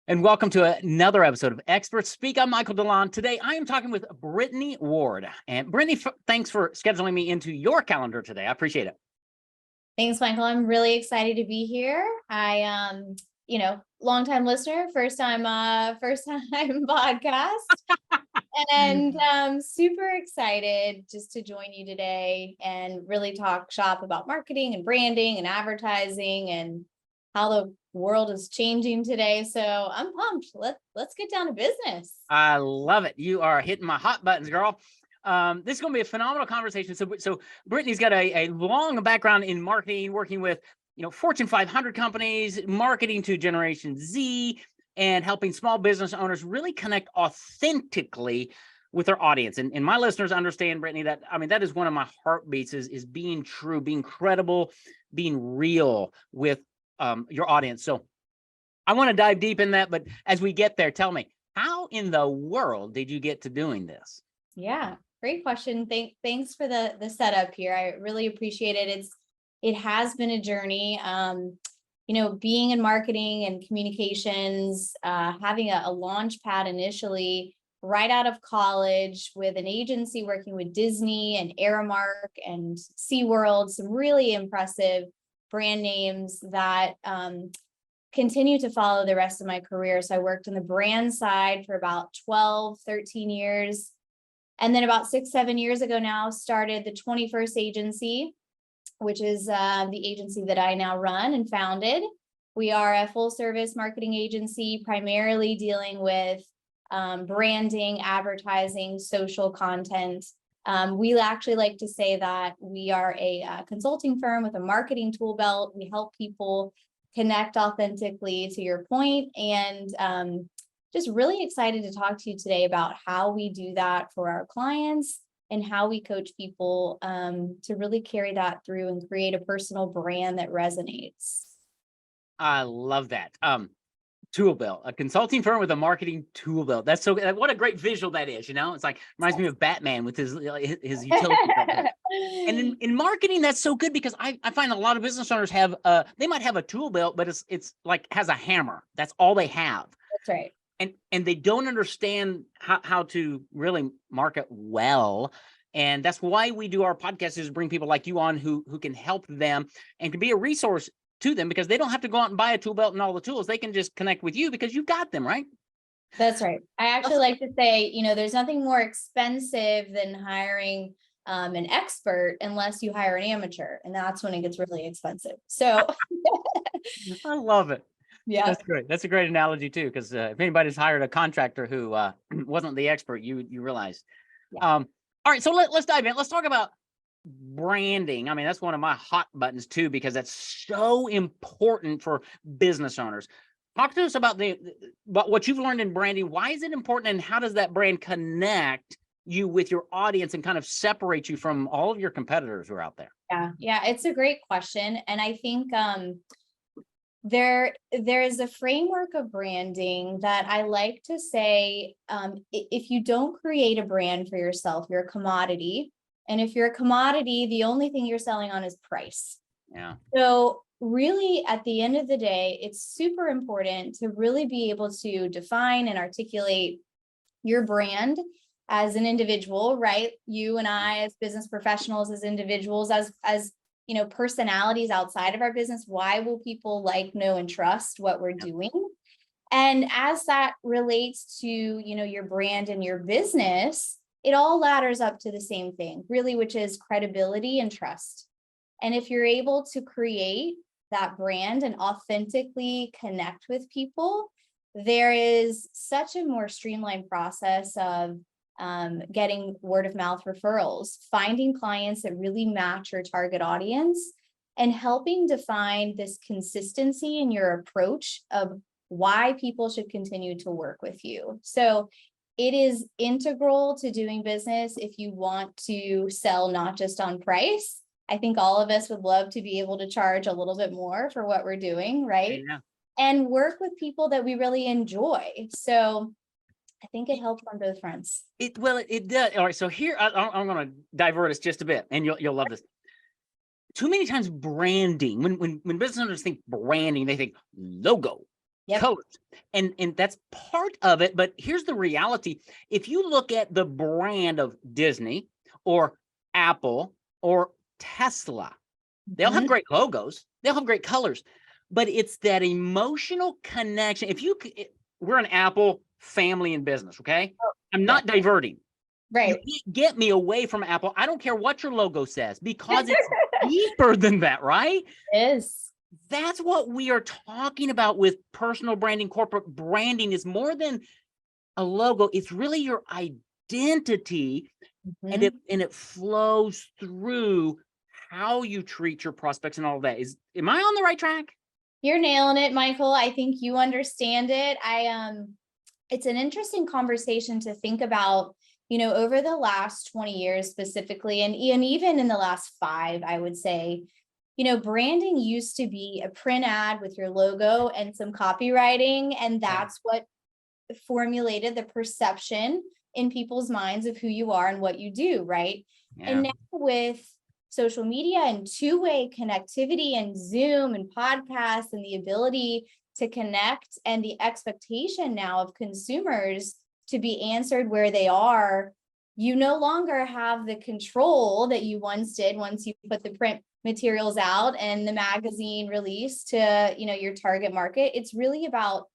And welcome to another episode of Experts Speak. I'm Michael DeLon. Today, I am talking with Brittany Ward. And Brittany, thanks for scheduling me into your calendar today. I appreciate it. Thanks, Michael. I'm really excited to be here. I, longtime listener, first time podcast, and super excited just to join you today and really talk shop about marketing and branding and advertising and how the world is changing today. So I'm pumped. Let's get down to business. I love it. You are hitting my hot buttons, girl. This is going to be a phenomenal conversation. So Brittany's got a long background in marketing, working with, Fortune 500 companies, marketing to Generation Z, and helping small business owners really connect authentically with their audience. And my listeners understand, Brittany, that is one of my heartbeats is being true, being credible, being real with your audience. So I want to dive deep in that. But as we get there, tell me, how in the world did you get to doing this? Yeah, great question. Thanks for the setup here. I really appreciate it. It has been a journey. Being in marketing and communications, having a launch pad initially right out of college with an agency working with Disney and Aramark and SeaWorld, some really impressive brand names that continue to follow the rest of my career. So I worked on the brand side for about 12, 13 years. And then about 6-7 years ago now, started the 21st agency, which is the agency that I now run and founded. We are a full service marketing agency, primarily dealing with branding, advertising, social content. We actually like to say that we are a consulting firm with a marketing tool belt. We help people connect authentically, to your point, and just really excited to talk to you today about how we do that for our clients and how we coach people to really carry that through and create a personal brand that resonates. I love that. Tool belt, a consulting firm with a marketing tool belt. That's so, what a great visual that is. It's like, reminds me of Batman with his utility belt. And in marketing, that's so good because I find a lot of business owners have, they might have a tool belt, but it's like has a hammer. That's all they have. That's right. And they don't understand how to really market well. And that's why we do our podcast, is bring people like you on who can help them and can be a resource to them, because they don't have to go out and buy a tool belt and all the tools. They can just connect with you because you've got them, right? That's right. I actually like to say, there's nothing more expensive than hiring an expert unless you hire an amateur. And that's when it gets really expensive. So I love it. Yeah, that's great. That's a great analogy too, because if anybody's hired a contractor who wasn't the expert, you realize. Yeah. All right, so let's dive in. Let's talk about branding. I mean, that's one of my hot buttons too, because that's so important for business owners. Talk to us about what you've learned in branding. Why is it important, and how does that brand connect you with your audience and kind of separate you from all of your competitors who are out there? Yeah, it's a great question, and I think there is a framework of branding that I like to say, if you don't create a brand for yourself, you're a commodity. And if you're a commodity, the only thing you're selling on is price. Yeah. So really, at the end of the day, it's super important to really be able to define and articulate your brand as an individual, right? You and I, as business professionals, as individuals, as personalities outside of our business. Why will people like, know, and trust what we're doing? And as that relates to, your brand and your business, it all ladders up to the same thing, really, which is credibility and trust. And if you're able to create that brand and authentically connect with people, there is such a more streamlined process of getting word of mouth referrals, finding clients that really match your target audience, and helping define this consistency in your approach of why people should continue to work with you. So it is integral to doing business if you want to sell not just on price. I think all of us would love to be able to charge a little bit more for what we're doing, right? Yeah. And work with people that we really enjoy. So I think it helps on both fronts. It does. All right, so here I'm going to divert us just a bit, and you'll love this. Too many times, branding. When business owners think branding, they think logo, Yep. colors. And that's part of it. But here's the reality. If you look at the brand of Disney or Apple or Tesla, they'll have Mhm. great logos, they'll have great colors, but it's that emotional connection. We're an Apple family in business, okay? I'm Yeah. not diverting. You Right. can't get me away from Apple. I don't care what your logo says because it's deeper than that, right? Is. That's what we are talking about with personal branding. Corporate branding is more than a logo. It's really your identity, and Mhm. it flows through how you treat your prospects and all of that. Am I on the right track? You're nailing it, Michael. I think you understand it. It's an interesting conversation to think about, over the last 20 years specifically, and even in the last 5, I would say, branding used to be a print ad with your logo and some copywriting, and Yeah. that's what formulated the perception in people's minds of who you are and what you do, right? Yeah. And now with social media and two-way connectivity and Zoom and podcasts and the ability to connect and the expectation now of consumers to be answered where they are, you no longer have the control that you once did once you put the print materials out and the magazine release to, your target market. It's really about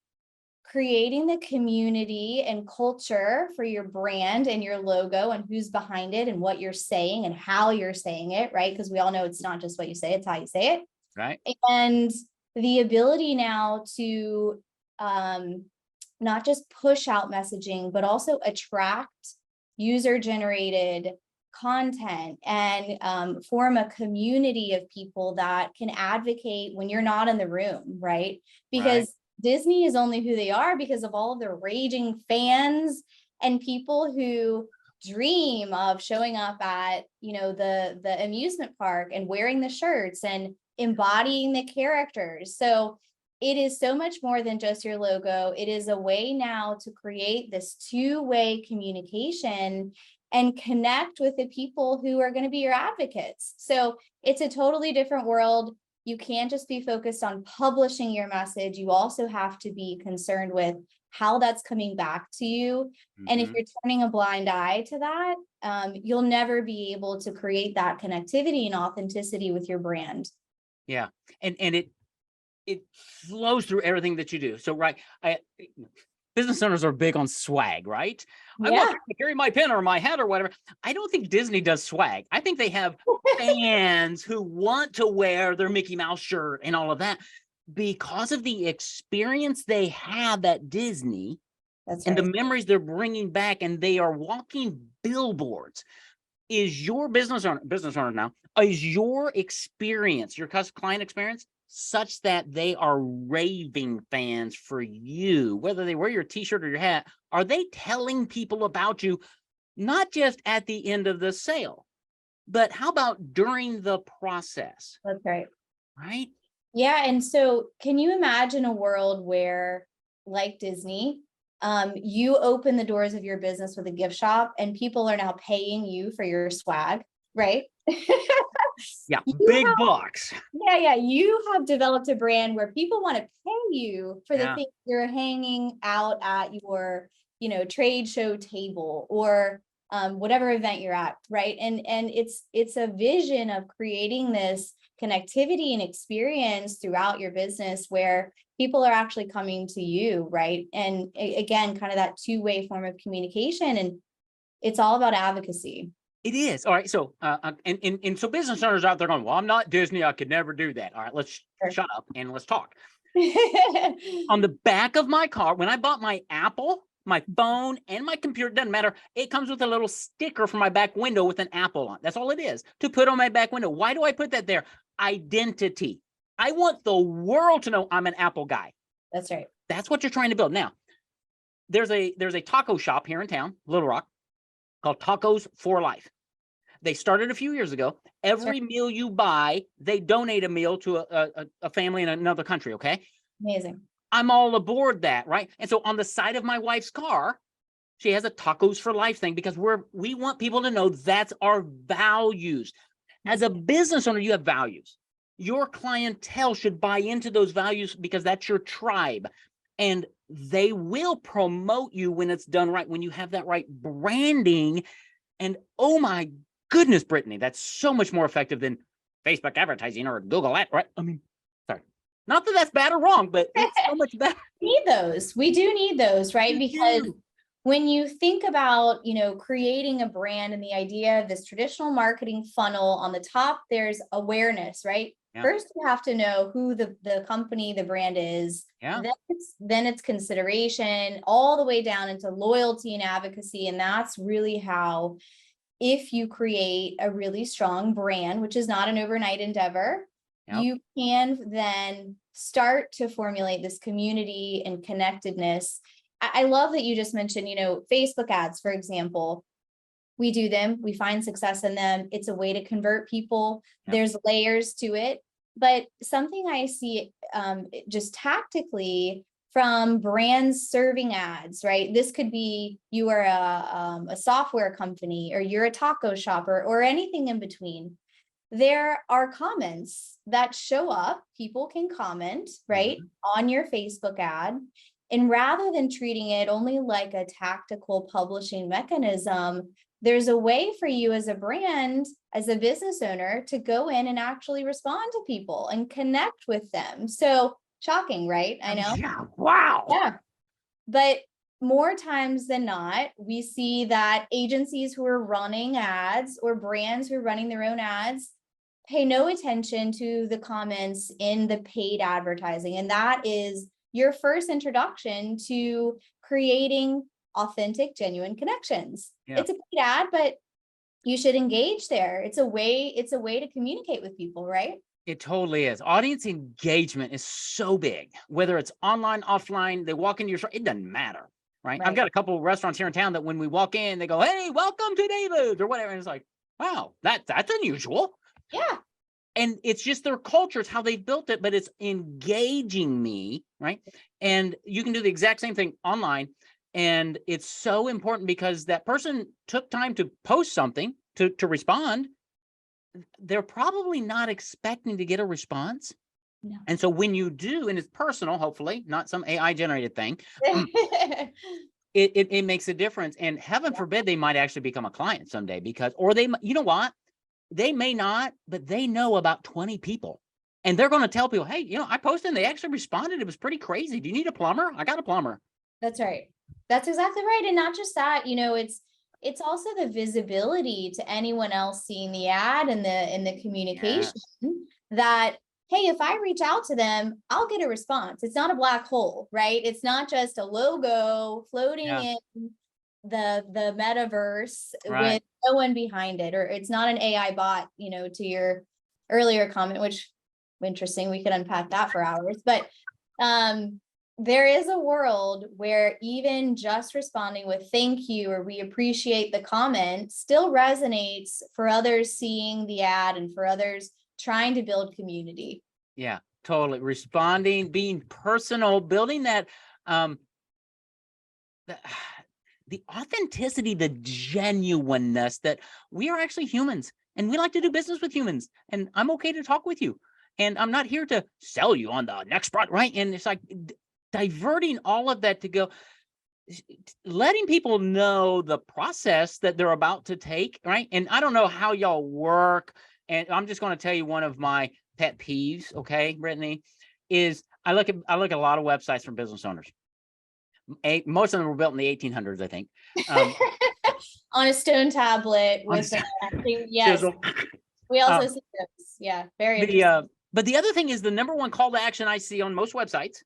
creating the community and culture for your brand and your logo and who's behind it and what you're saying and how you're saying it, right? Because we all know it's not just what you say, it's how you say it. Right. And the ability now to not just push out messaging, but also attract user-generated content and form a community of people that can advocate when you're not in the room, right? Because Disney is only who they are because of all of their raging fans and people who dream of showing up at, the amusement park and wearing the shirts and embodying the characters. So it is so much more than just your logo. It is a way now to create this two-way communication and connect with the people who are going to be your advocates. So it's a totally different world. You can't just be focused on publishing your message. You also have to be concerned with how that's coming back to you. And if you're turning a blind eye to that, you'll never be able to create that connectivity and authenticity with your brand. Yeah. And it flows through everything that you do. So, right. Business owners are big on swag, right? I want Yeah. to carry my pen or my hat or whatever. I don't think Disney does swag. I think they have fans who want to wear their Mickey Mouse shirt and all of that because of the experience they have at Disney. That's and right. the memories they're bringing back, and they are walking billboards. Is your business owner now, is your experience, your client experience, such that they are raving fans for you, whether they wear your t-shirt or your hat? Are they telling people about you, not just at the end of the sale, but how about during the process? That's right. Right? Yeah. And so can you imagine a world where, like Disney, you open the doors of your business with a gift shop and people are now paying you for your swag, right? Yeah, You big have, bucks. yeah. You have developed a brand where people want to pay you for the Yeah. things you're hanging out at your, trade show table or whatever event you're at, right? And it's a vision of creating this connectivity and experience throughout your business where people are actually coming to you, right? And again, kind of that two-way form of communication, and it's all about advocacy. It is. All right. So, and so business owners out there going, well, I'm not Disney. I could never do that. All right, let's shut up and let's talk. On the back of my car, when I bought my Apple, my phone, and my computer, doesn't matter. It comes with a little sticker for my back window with an apple on. That's all it is, to put on my back window. Why do I put that there? Identity. I want the world to know I'm an Apple guy. That's right. That's what you're trying to build. Now, there's a taco shop here in town, Little Rock, called Tacos for Life. They started a few years ago. Every meal you buy, they donate a meal to a family in another country, okay? Amazing. I'm all aboard that, right? And so on the side of my wife's car, she has a Tacos for Life thing because we want people to know that's our values. As a business owner, you have values. Your clientele should buy into those values because that's your tribe. and they will promote you when it's done right, when you have that right branding. And oh my goodness, Brittany, that's so much more effective than Facebook advertising or Google ad, right? I mean, sorry, not that that's bad or wrong, but it's so much better. Need those. We do need those, right? We Because do. when you think about, creating a brand and the idea of this traditional marketing funnel, on the top, there's awareness, right? Yeah. First, you have to know who the company, the brand is. Yeah. Then it's consideration, all the way down into loyalty and advocacy. And that's really how, if you create a really strong brand, which is not an overnight endeavor, Yep. you can then start to formulate this community and connectedness. I love that you just mentioned, Facebook ads, for example. We do them, we find success in them. It's a way to convert people. Yep. There's layers to it. But something I see just tactically from brands serving ads, right? This could be you are a software company, or you're a taco shop, or anything in between. There are comments that show up. People can comment, right, on your Facebook ad. And rather than treating it only like a tactical publishing mechanism, there's a way for you as a brand, as a business owner, to go in and actually respond to people and connect with them. So shocking, right? I know. Yeah. Wow. Yeah. But more times than not, we see that agencies who are running ads, or brands who are running their own ads, pay no attention to the comments in the paid advertising. And that is your first introduction to creating authentic, genuine connections. Yeah. It's a paid ad, but you should engage there. It's a way to communicate with people, right? It totally is. Audience engagement is so big, whether it's online, offline, they walk into your store, it doesn't matter, right? I've got a couple of restaurants here in town that when we walk in, they go, "Hey, welcome to David's," or whatever. And it's like, wow, that's unusual. Yeah. And it's just their culture, it's how they've built it, but it's engaging me, right? And you can do the exact same thing online. And it's so important because that person took time to post something, to respond. They're probably not expecting to get a response. No. And so when you do, and it's personal, hopefully, not some AI generated thing, it makes a difference. And heaven forbid they might actually become a client someday, because, or they, you know what? They may not, but they know about 20 people. And they're going to tell people, "Hey, I posted and they actually responded. It was pretty crazy. Do you need a plumber? I got a plumber." That's right. That's exactly right. And not just that, it's also the visibility to anyone else seeing the ad and the communication, that, hey, if I reach out to them, I'll get a response. It's not a black hole, right? It's not just a logo floating in the metaverse with no one behind it, or it's not an AI bot, to your earlier comment, which interesting, we could unpack that for hours. But there is a world where even just responding with "thank you" or "we appreciate the comment" still resonates for others seeing the ad, and for others trying to build community. Yeah, totally. Responding, being personal, building that, the authenticity, the genuineness that we are actually humans and we like to do business with humans, and I'm okay to talk with you, and I'm not here to sell you on the next product, right? And it's like diverting all of that to go, letting people know the process that they're about to take, right? And I don't know how y'all work, and I'm just going to tell you one of my pet peeves, okay, Brittany, is I look at a lot of websites from business owners. Most of them were built in the 1800s, I think. On a stone tablet with yes. We also see those. Yeah, very interesting. But the other thing is, the number one call to action I see on most websites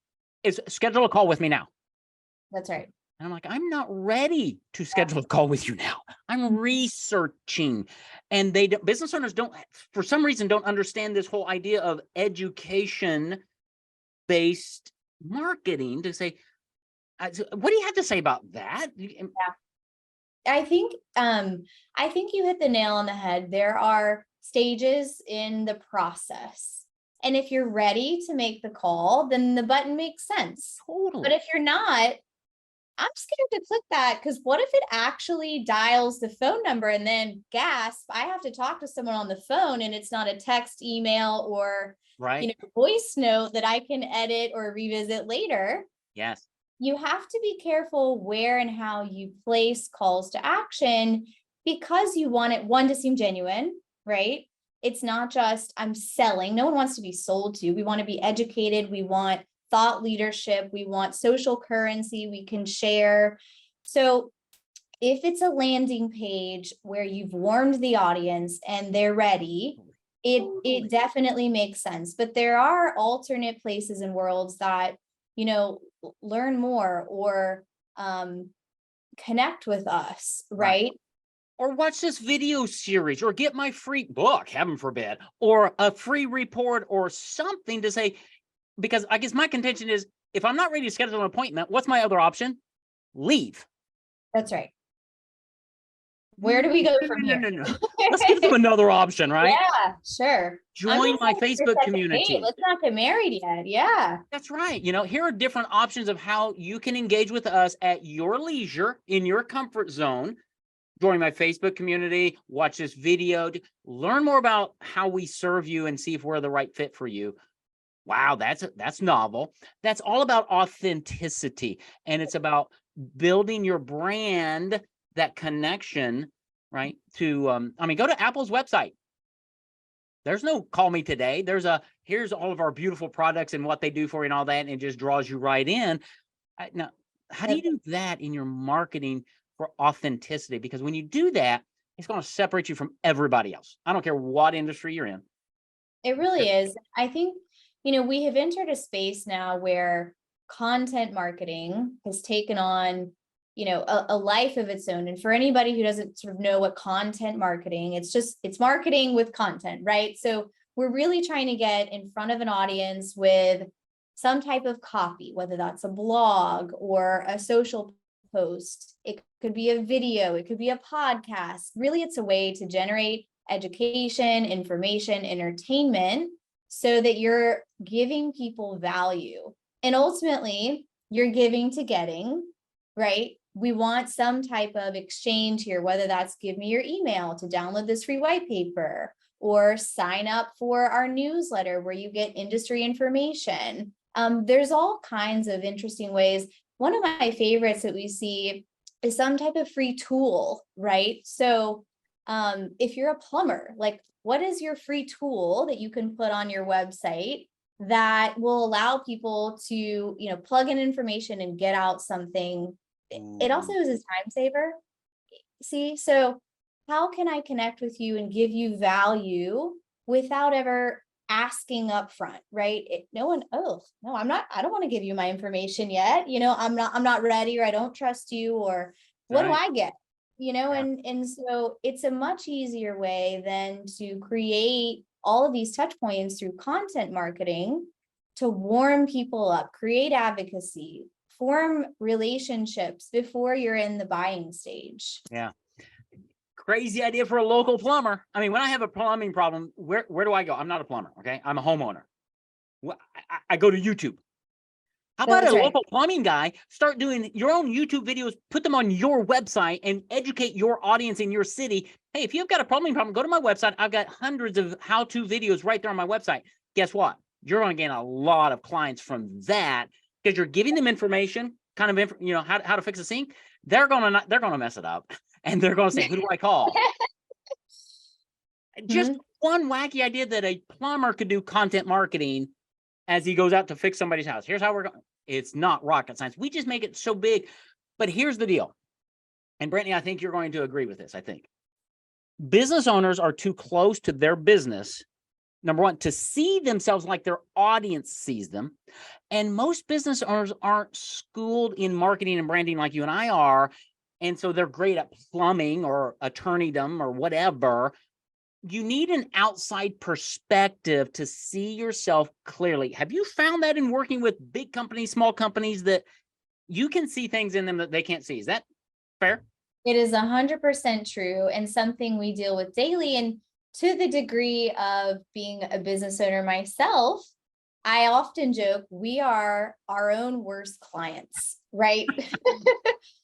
is schedule a call with me now. That's right. And I'm like, I'm not ready to schedule a call with you now. I'm researching. And business owners don't, for some reason, don't understand this whole idea of education-based marketing, to say, what do you have to say about that? Yeah. I think you hit the nail on the head. There are stages in the process. And if you're ready to make the call, then the button makes sense. Totally. But if you're not, I'm scared to click that, because what if it actually dials the phone number and then gasp, I have to talk to someone on the phone, and it's not a text, email, or voice note that I can edit or revisit later. Yes. You have to be careful where and how you place calls to action because you want it, one, to seem genuine, right? It's not just I'm selling. No one wants to be sold to. We want to be educated. We want thought leadership. We want social currency we can share. So if it's a landing page where you've warmed the audience and they're ready, it definitely makes sense. But there are alternate places and worlds that, learn more or connect with us, right? Or watch this video series or get my free book, heaven forbid, or a free report or something to say, because I guess my contention is if I'm not ready to schedule an appointment, what's my other option? Leave. That's right. Where do we go from here? No. Let's give them another option, right? Yeah, sure. Join my Facebook community. Hey, let's not get married yet. Yeah. That's right. Here are different options of how you can engage with us at your leisure in your comfort zone. Join my Facebook community, watch this video, learn more about how we serve you and see if we're the right fit for you. Wow, that's novel. That's all about authenticity. And it's about building your brand, that connection, right? To, go to Apple's website. There's no call me today. Here's all of our beautiful products and what they do for you and all that. And it just draws you right in. Now, how do you do that in your marketing for authenticity? Because when you do that, it's going to separate you from everybody else. I don't care what industry you're in. It really is. I think, we have entered a space now where content marketing has taken on, a life of its own. And for anybody who doesn't sort of know what content marketing, it's marketing with content, right? So we're really trying to get in front of an audience with some type of copy, whether that's a blog or a social post. It could be a video, it could be a podcast. Really, it's a way to generate education, information, entertainment, so that you're giving people value. And ultimately, you're giving to getting, right? We want some type of exchange here, whether that's give me your email to download this free white paper or sign up for our newsletter where you get industry information. There's all kinds of interesting ways. One of my favorites that we see is some type of free tool, right? So if you're a plumber, like what is your free tool that you can put on your website that will allow people to, plug in information and get out something? It also is a time saver. See, so how can I connect with you and give you value without ever asking up front, right? I don't want to give you my information yet. I'm not ready, or I don't trust you, or what do I get? And so it's a much easier way than to create all of these touch points through content marketing to warm people up, create advocacy, form relationships before you're in the buying stage. Yeah. Crazy idea for a local plumber. When I have a plumbing problem, where do I go? I'm not a plumber. Okay. I'm a homeowner. I go to YouTube. How about a local plumbing guy? Start doing your own YouTube videos, put them on your website and educate your audience in your city. Hey, if you've got a plumbing problem, go to my website. I've got hundreds of how-to videos right there on my website. Guess what? You're going to gain a lot of clients from that because you're giving them information, how to fix a sink. They're going to mess it up and they're going to say, who do I call? Just one wacky idea that a plumber could do content marketing as he goes out to fix somebody's house. Here's how we're going. It's not rocket science. We just make it so big. But here's the deal. And Brittany, I think you're going to agree with this. I think business owners are too close to their business, number one, to see themselves like their audience sees them. And most business owners aren't schooled in marketing and branding like you and I are. And so they're great at plumbing or attorneydom or whatever. You need an outside perspective to see yourself clearly. Have you found that in working with big companies, small companies, that you can see things in them that they can't see? Is that fair? It is 100% true, and something we deal with daily. And to the degree of being a business owner myself, I often joke we are our own worst clients, right?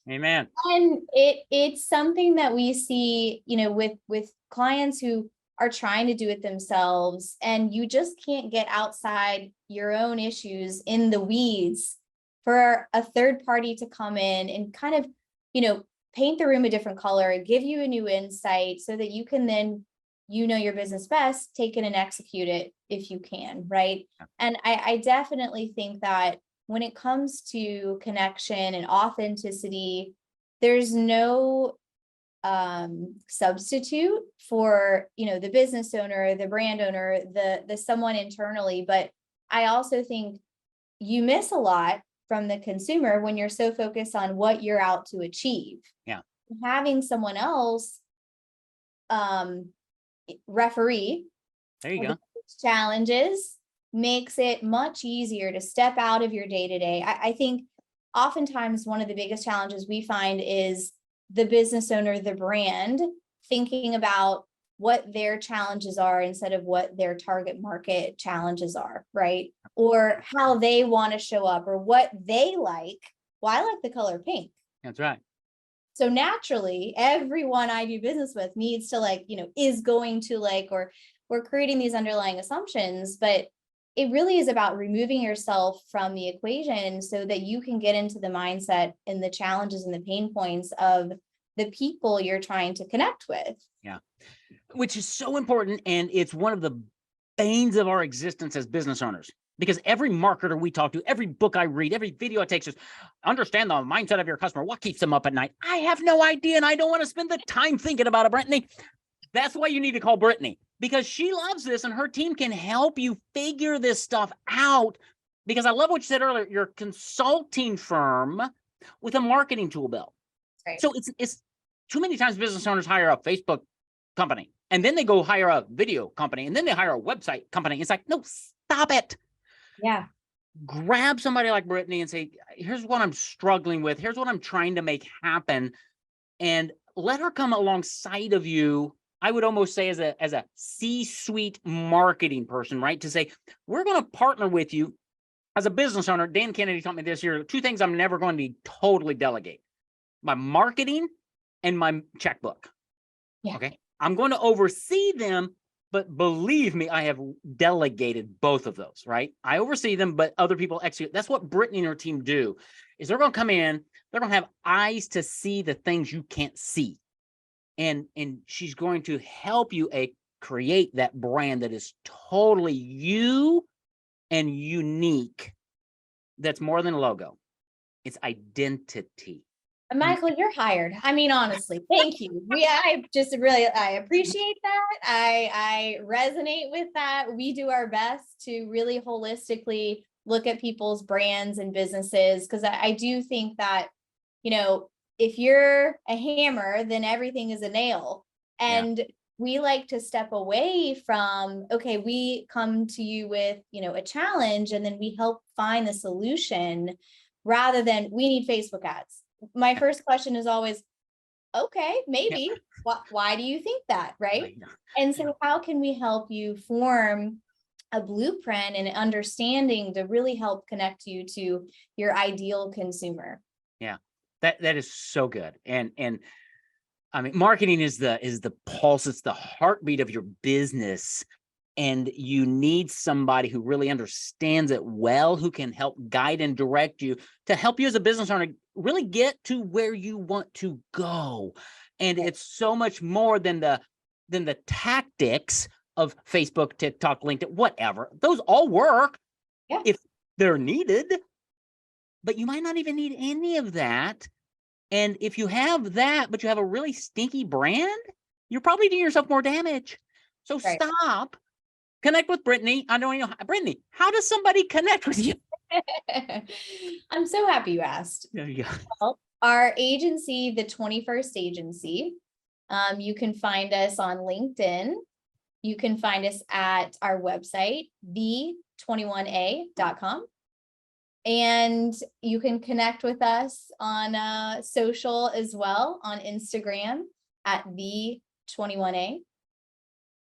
Amen. And it's something that we see, with clients who are trying to do it themselves, and you just can't get outside your own issues in the weeds for a third party to come in and kind of, paint the room a different color, give you a new insight so that you can then, your business best, take it and execute it if you can, right? And I definitely think that when it comes to connection and authenticity, there's no substitute for, the business owner, the brand owner, the someone internally. But I also think you miss a lot from the consumer when you're so focused on what you're out to achieve. Yeah. Having someone else referee There you go. challenges makes it much easier to step out of your day-to-day. I think oftentimes one of the biggest challenges we find is the business owner, the brand, thinking about what their challenges are instead of what their target market challenges are, right? Or how they want to show up or what they like. Well, I like the color pink. That's right. So naturally, everyone I do business with needs to is going to or we're creating these underlying assumptions, but it really is about removing yourself from the equation so that you can get into the mindset and the challenges and the pain points of the people you're trying to connect with. Yeah. Which is so important. And it's one of the banes of our existence as business owners, because every marketer we talk to, every book I read, every video I take says, understand the mindset of your customer. What keeps them up at night? I have no idea. And I don't want to spend the time thinking about it, Brittany. That's why you need to call Brittany, because she loves this and her team can help you figure this stuff out. Because I love what you said earlier, you're a consulting firm with a marketing tool belt. Right. So it's too many times business owners hire a Facebook company and then they go hire a video company and then they hire a website company. It's like, no, stop it. Yeah. Grab somebody like Brittany and say, here's what I'm struggling with. Here's what I'm trying to make happen. And let her come alongside of you. I would almost say as a C-suite marketing person, right? To say, we're going to partner with you as a business owner. Dan Kennedy taught me this year, 2 things I'm never going to totally delegate: my marketing and my checkbook. Yeah. Okay. I'm going to oversee them, but believe me, I have delegated both of those, right? I oversee them, but other people execute. That's what Brittany and her team do, is they're going to come in, they're going to have eyes to see the things you can't see. And she's going to help you create that brand that is totally you and unique. That's more than a logo. It's identity. Michael, you're hired. I mean, honestly, thank you. I appreciate that. I resonate with that. We do our best to really holistically look at people's brands and businesses, because I do think that, if you're a hammer, then everything is a nail. And we like to step away from, okay, we come to you with, a challenge, and then we help find the solution rather than we need Facebook ads. My first question is always, okay, maybe. Why do you think that? Right. And so how can we help you form a blueprint and understanding to really help connect you to your ideal consumer? Yeah, that is so good. And I mean, marketing is the pulse. It's the heartbeat of your business. And you need somebody who really understands it well, who can help guide and direct you to help you as a business owner really get to where you want to go. And it's so much more than the tactics of Facebook, TikTok, LinkedIn, whatever. Those all work if they're needed, but you might not even need any of that. And if you have that, but you have a really stinky brand, you're probably doing yourself more damage. So stop. Connect with Brittany. I don't know, Brittany, how does somebody connect with you? I'm so happy you asked. There you go. Well, our agency, the 21st Agency, you can find us on LinkedIn. You can find us at our website, the21a.com. And you can connect with us on social as well, on Instagram at the21a.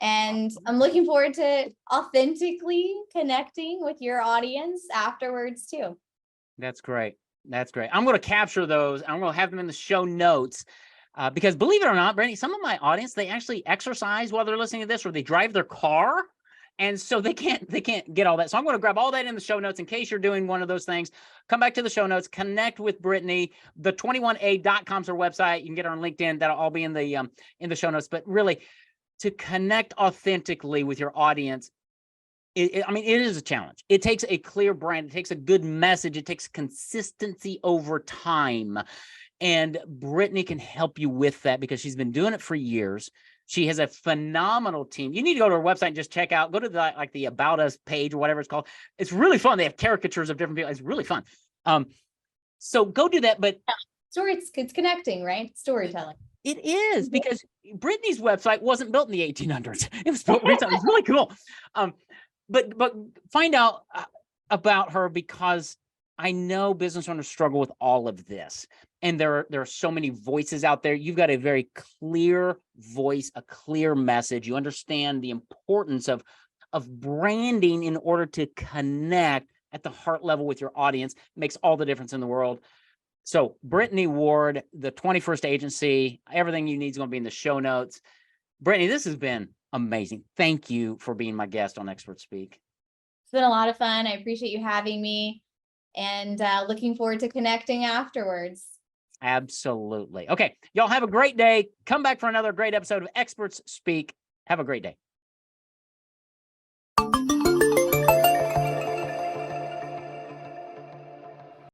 And I'm looking forward to authentically connecting with your audience afterwards too. That's great. That's great. I'm going to capture those. I'm going to have them in the show notes because believe it or not, Brittany, some of my audience, they actually exercise while they're listening to this, or they drive their car. And so they can't get all that. So I'm going to grab all that in the show notes in case you're doing one of those things. Come back to the show notes, connect with Brittany. The 21a.com's her website. You can get her on LinkedIn. That'll all be in the show notes. But really, to connect authentically with your audience, I mean, it is a challenge. It takes a clear brand. It takes a good message. It takes consistency over time. And Brittany can help you with that because she's been doing it for years. She has a phenomenal team. You need to go to her website and just check out, go to the About Us page or whatever it's called. It's really fun. They have caricatures of different people. It's really fun. So go do that. But it's connecting, right? Storytelling. It is, because Brittany's website wasn't built in the 1800s. It was built recently. It's really cool. But find out about her, because I know business owners struggle with all of this. And there are so many voices out there. You've got a very clear voice, a clear message. You understand the importance of branding in order to connect at the heart level with your audience. It makes all the difference in the world. So Brittany Ward, the 21st Agency, everything you need is going to be in the show notes. Brittany, this has been amazing. Thank you for being my guest on Expert Speak. It's been a lot of fun. I appreciate you having me, and looking forward to connecting afterwards. Absolutely. Okay. Y'all have a great day. Come back for another great episode of Experts Speak. Have a great day.